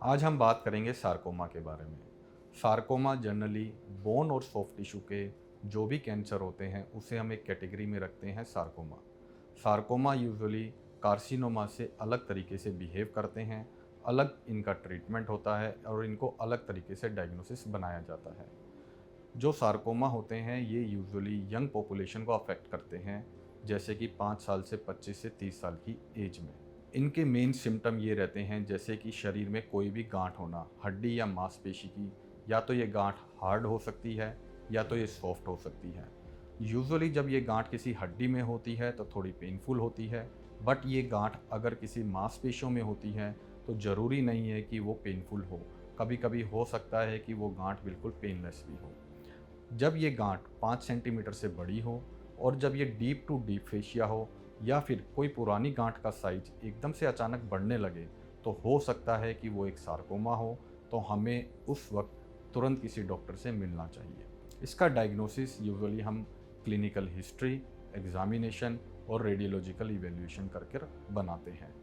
आज हम बात करेंगे सार्कोमा के बारे में। सार्कोमा जनरली बोन और सॉफ्ट टिश्यू के जो भी कैंसर होते हैं उसे हम एक कैटेगरी में रखते हैं सार्कोमा। सार्कोमा यूजुअली कार्सिनोमा से अलग तरीके से बिहेव करते हैं, अलग इनका ट्रीटमेंट होता है और इनको अलग तरीके से डायग्नोसिस बनाया जाता है। जो सार्कोमा होते हैं ये यूजुअली यंग पॉपुलेशन को अफेक्ट करते हैं, जैसे कि 5 साल से 25 से 30 साल की एज में। इनके मेन सिम्टम ये रहते हैं जैसे कि शरीर में कोई भी गांठ होना, हड्डी या मांसपेशी की, या तो ये गांठ हार्ड हो सकती है या तो ये सॉफ्ट हो सकती है। यूजुअली जब ये गांठ किसी हड्डी में होती है तो थोड़ी पेनफुल होती है, बट ये गांठ अगर किसी मांसपेशियों में होती है तो ज़रूरी नहीं है कि वो पेनफुल हो। कभी कभी हो सकता है कि वो गांठ बिल्कुल पेनलेस भी हो। जब ये गांठ 5 सेंटीमीटर से बड़ी हो और जब ये डीप टू डीप फेशिया हो या फिर कोई पुरानी गांठ का साइज एकदम से अचानक बढ़ने लगे तो हो सकता है कि वो एक सार्कोमा हो। तो हमें उस वक्त तुरंत किसी डॉक्टर से मिलना चाहिए। इसका डायग्नोसिस यूजुअली हम क्लिनिकल हिस्ट्री, एग्जामिनेशन और रेडियोलॉजिकल इवेल्यूएशन करके बनाते हैं।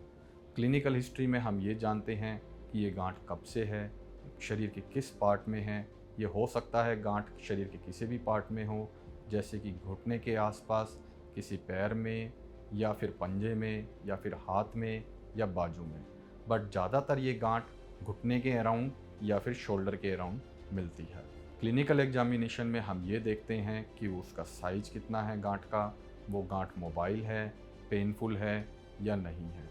क्लिनिकल हिस्ट्री में हम ये जानते हैं कि ये गांठ कब से है, शरीर के किस पार्ट में है। ये हो सकता है गांठ शरीर के किसी भी पार्ट में हो, जैसे कि घुटने के आसपास, किसी पैर में, या फिर पंजे में, या फिर हाथ में या बाजू में। बट ज़्यादातर ये गांठ घुटने के अराउंड या फिर शोल्डर के अराउंड मिलती है। क्लिनिकल एग्जामिनेशन में हम ये देखते हैं कि उसका साइज कितना है गांठ का, वो गांठ मोबाइल है, पेनफुल है या नहीं है,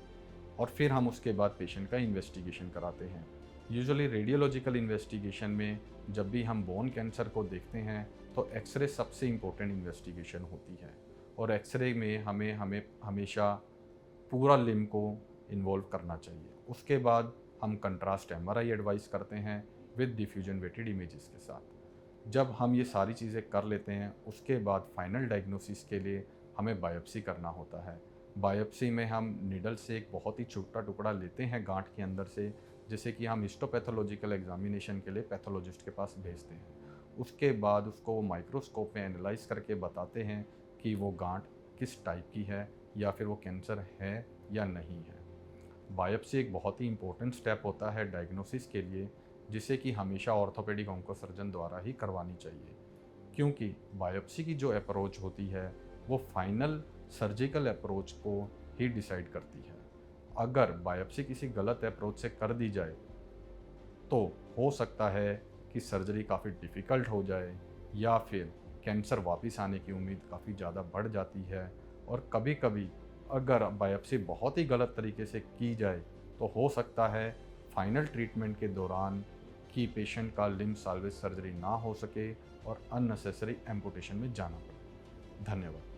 और फिर हम उसके बाद पेशेंट का इन्वेस्टिगेशन कराते हैं। यूजुअली रेडियोलॉजिकल इन्वेस्टिगेशन में जब भी हम बोन कैंसर को देखते हैं तो एक्सरे सबसे इम्पोर्टेंट इन्वेस्टिगेशन होती है, और एक्सरे में हमें हमें हमेशा पूरा लिम्ब को इन्वॉल्व करना चाहिए। उसके बाद हम कंट्रास्ट एमआरआई एडवाइस करते हैं विद डिफ्यूजन वेटेड इमेजेस के साथ। जब हम ये सारी चीज़ें कर लेते हैं उसके बाद फाइनल डायग्नोसिस के लिए हमें बायोप्सी करना होता है। बायोप्सी में हम निडल से एक बहुत ही छोटा टुकड़ा लेते हैं गांठ के अंदर से, जिसे कि हम हिस्टोपैथोलॉजिकल एग्जामिनेशन के लिए पैथोलॉजिस्ट के पास भेजते हैं। उसके बाद उसको वो माइक्रोस्कोप में एनालाइज करके बताते हैं कि वो गांठ किस टाइप की है या फिर वो कैंसर है या नहीं है। बायोप्सी एक बहुत ही इंपॉर्टेंट स्टेप होता है डायग्नोसिस के लिए, जिसे कि हमेशा ऑर्थोपेडिक ऑन्कोसर्जन द्वारा ही करवानी चाहिए, क्योंकि बायोप्सी की जो अप्रोच होती है वो फाइनल सर्जिकल अप्रोच को ही डिसाइड करती है। अगर बायोप्सी किसी गलत अप्रोच से कर दी जाए तो हो सकता है कि सर्जरी काफ़ी डिफ़िकल्ट हो जाए, या फिर कैंसर वापस आने की उम्मीद काफ़ी ज़्यादा बढ़ जाती है। और कभी कभी अगर बायोप्सी बहुत ही गलत तरीके से की जाए तो हो सकता है फाइनल ट्रीटमेंट के दौरान कि पेशेंट का लिम्ब साल्वेज सर्जरी ना हो सके और अननेसेसरी एम्पुटेशन में जाना पड़े। धन्यवाद।